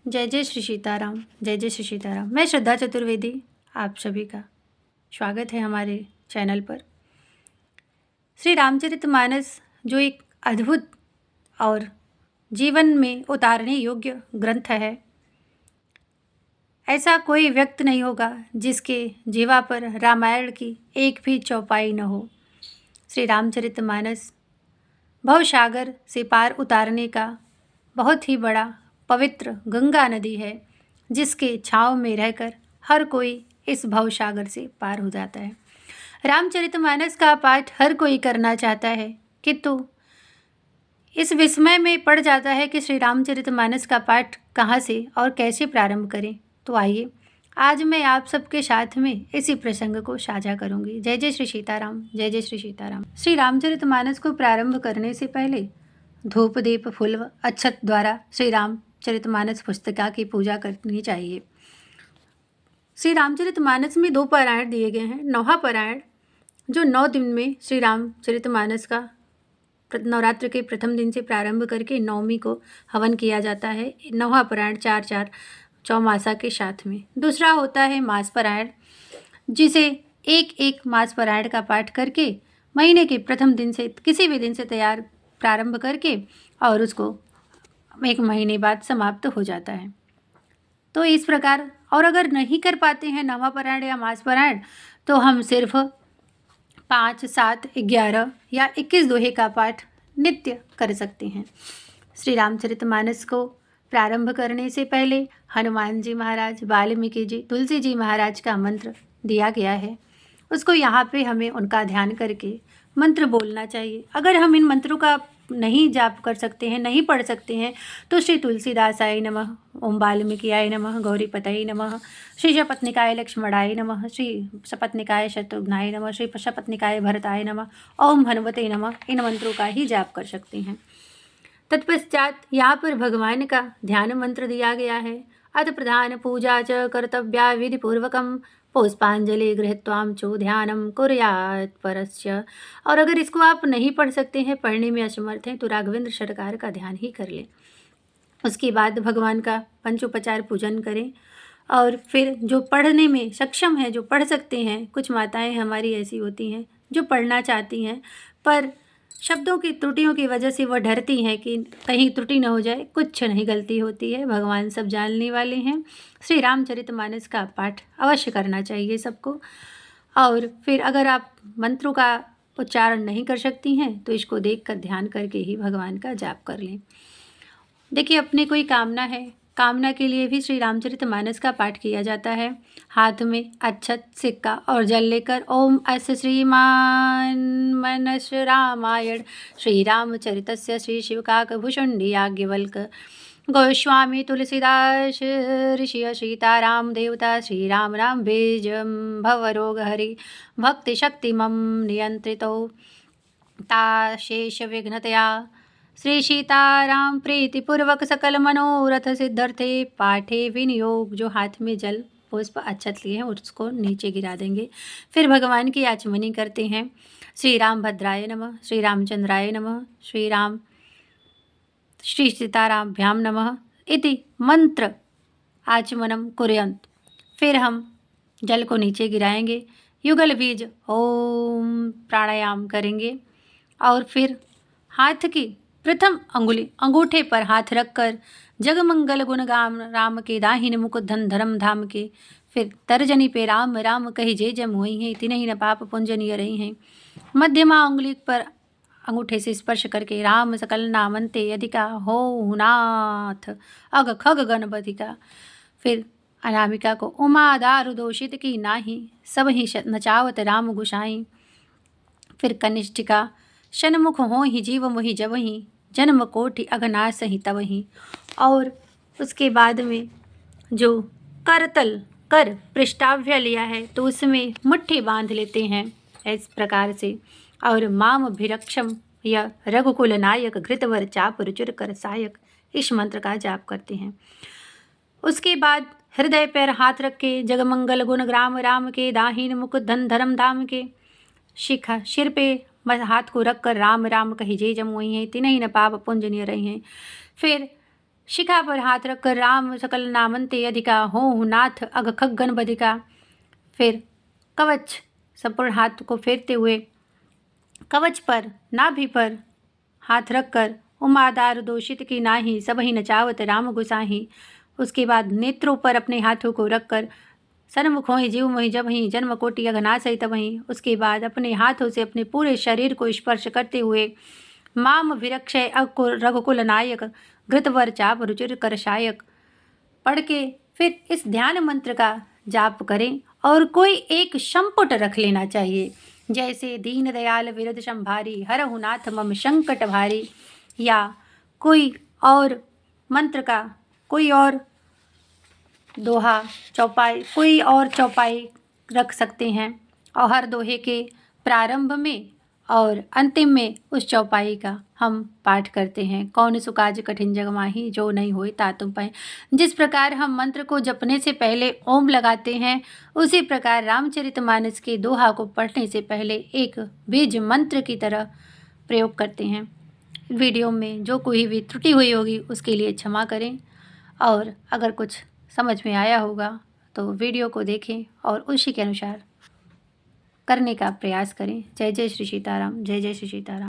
जय जय श्री सीताराम, जय जय श्री सीताराम। मैं श्रद्धा चतुर्वेदी, आप सभी का स्वागत है हमारे चैनल पर। श्री रामचरितमानस जो एक अद्भुत और जीवन में उतारने योग्य ग्रंथ है, ऐसा कोई व्यक्ति नहीं होगा जिसके जीवा पर रामायण की एक भी चौपाई न हो। श्री रामचरितमानस भवसागर से पार उतारने का बहुत ही बड़ा पवित्र गंगा नदी है, जिसके छाँव में रहकर हर कोई इस भवसागर से पार हो जाता है। रामचरितमानस का पाठ हर कोई करना चाहता है, किंतु इस विस्मय में पड़ जाता है कि श्री रामचरितमानस का पाठ कहाँ से और कैसे प्रारंभ करें। तो आइए आज मैं आप सबके साथ में इसी प्रसंग को साझा करूंगी। जय जय श्री सीताराम, जय जय श्री सीताराम। श्री रामचरितमानस को प्रारंभ करने से पहले धूप दीप फूल व अक्षत द्वारा श्री रामचरितमानस पुस्तिका की पूजा करनी चाहिए। श्री रामचरितमानस में 2 पारायण दिए गए हैं। नौहा पारायण जो 9 दिन में श्री रामचरितमानस का नवरात्र के प्रथम दिन से प्रारंभ करके नवमी को हवन किया जाता है। नौहा पारायण 4 चौमासा के साथ में। दूसरा होता है मास पारायण, जिसे एक मास पारायण का पाठ करके महीने के प्रथम दिन से किसी भी दिन से तैयार प्रारंभ करके और उसको 1 महीने बाद समाप्त हो जाता है। तो इस प्रकार, और अगर नहीं कर पाते हैं नौहा पारायण या मास पारायण, तो हम सिर्फ 5, 7, 11 या 21 दोहे का पाठ नित्य कर सकते हैं। श्री रामचरितमानस को प्रारंभ करने से पहले हनुमान जी महाराज, वाल्मीकि जी, तुलसी जी महाराज का मंत्र दिया गया है। उसको यहाँ पे हमें उनका ध्यान करके मंत्र बोलना चाहिए। अगर हम इन मंत्रों का नहीं जाप कर सकते हैं, नहीं पढ़ सकते हैं, तो श्री तुलसीदासाय नमः, ओम वाल्मीकियाय नमः, गौरीपतये नमः, श्री सपत्निकाय लक्ष्मणाय नमः, श्री सपत्निकाय शत्रुघ्नाय नमः, श्री सपत्निकाय भरताय नमः, ओम हनुमते नमः, इन मंत्रों का ही जाप कर सकते हैं। तत्पश्चात यहाँ पर भगवान का ध्यान मंत्र दिया गया है। अथ प्रधान पूजा च कर्तव्या विधिपूर्वकम पुष्पांजलि गृहीत्वां चो ध्यानम कुर्यात् परस्य। और अगर इसको आप नहीं पढ़ सकते हैं, पढ़ने में असमर्थ हैं, तो राघवेंद्र सरकार का ध्यान ही कर लें। उसके बाद भगवान का पंचोपचार पूजन करें। और फिर जो पढ़ने में सक्षम है, जो पढ़ सकते हैं, कुछ माताएं हमारी ऐसी होती हैं जो पढ़ना चाहती हैं पर शब्दों की त्रुटियों की वजह से वो डरती हैं कि कहीं त्रुटि न हो जाए। कुछ नहीं, गलती होती है, भगवान सब जानने वाले हैं। श्री रामचरितमानस का पाठ अवश्य करना चाहिए सबको। और फिर अगर आप मंत्रों का उच्चारण नहीं कर सकती हैं, तो इसको देखकर ध्यान करके ही भगवान का जाप कर लें। देखिए, अपने कोई कामना है, कामना के लिए भी श्री रामचरितमानस का पाठ किया जाता है। हाथ में अक्षत, सिक्का और जल लेकर ओम अस्य श्रीमान मनस रामायण श्री रामचरितस्य श्री शिवकाकभूषुंडी याज्ञवल्क गोस्वामी तुलसीदास ऋषि सीताराम देवता श्री राम राम बीजम भवरोग हरि भक्ति शक्ति मम नियंत्रितो ताशेष विघ्नतया श्री सीताराम प्रीतिपूर्वक सकल मनोरथ सिद्धर्थे पाठे विनियोग। जो हाथ में जल पुष्प अक्षत लिए हैं उसको नीचे गिरा देंगे। फिर भगवान की आचमनी करते हैं। श्री राम भद्राय नमः, श्री रामचंद्राय नमः, श्री सीताराभ्याम नमः इति मंत्र आचमनम कुर्यंत। फिर हम जल को नीचे गिराएंगे, युगल बीज ओम प्राणायाम करेंगे और फिर हाथ की प्रथम अंगुली अंगूठे पर हाथ रखकर जगमंगल गुण गाम राम के दाहिने मुख धन धर्म धाम के। फिर तर्जनी पे राम राम कही जय जम हुई हैं, तिन्हीं न पाप पुंजनीय रही हैं। मध्यमा अंगुली पर अंगूठे से स्पर्श करके राम सकल नामंते अधिका हो नाथ अग खग गणपति का। फिर अनामिका को उमा दारु दोषित की नाही सब ही नचावत राम गुसाई। फिर कनिष्ठिका शनमुख हो ही जीव मोहि जब ही जन्म कोटि अघनाश ही तब ही। और उसके बाद में जो करतल कर पृष्ठाभ्य लिया है, तो उसमें मुट्ठी बांध लेते हैं इस प्रकार से। और माम भिरक्षम या रघुकुल नायक घृतवर चाप रुचुर कर सायक, इस मंत्र का जाप करते हैं। उसके बाद हृदय पर हाथ रख के जगमंगल गुण ग्राम राम के दाहिन मुख धन धर्म धाम के। शिखा सिर पे हाथ को रख कर राम राम कही जय जमुई हैं, तिन्हीं न पाप पुंजनीय रही हैं। फिर शिखा पर हाथ रखकर राम सकल नामंते अधिका हो नाथ अघ खग्गन बधिका। फिर कवच संपूर्ण हाथ को फेरते हुए कवच पर नाभि पर हाथ रखकर उमादार दोषित की नाही सबहि नचावत राम गुसाही। उसके बाद नेत्रों पर अपने हाथों को रखकर सन्मुख होई जीव मोहि जब ही जन्म कोटि अघनासई तब ही। उसके बाद अपने हाथों से अपने पूरे शरीर को स्पर्श करते हुए माम विरक्षय रघुकुल नायक घृतवर चाप रुचिर करशायक पढ़ के फिर इस ध्यान मंत्र का जाप करें और कोई एक संपुट रख लेना चाहिए, जैसे दीन दयाल विरध संभारी हरहु नाथ मम संकट भारी, या कोई और मंत्र का कोई और दोहा चौपाई कोई और चौपाई रख सकते हैं और हर दोहे के प्रारंभ में और अंतिम में उस चौपाई का हम पाठ करते हैं। कौन सु काज कठिन जग माही जो नहीं होए ता तुम पाए। जिस प्रकार हम मंत्र को जपने से पहले ओम लगाते हैं, उसी प्रकार रामचरितमानस के दोहा को पढ़ने से पहले एक बीज मंत्र की तरह प्रयोग करते हैं। वीडियो में जो कोई भी त्रुटि हुई होगी उसके लिए क्षमा करें, और अगर कुछ समझ में आया होगा तो वीडियो को देखें और उसी के अनुसार करने का प्रयास करें। जय जय श्री सीताराम, जय जय श्री सीताराम।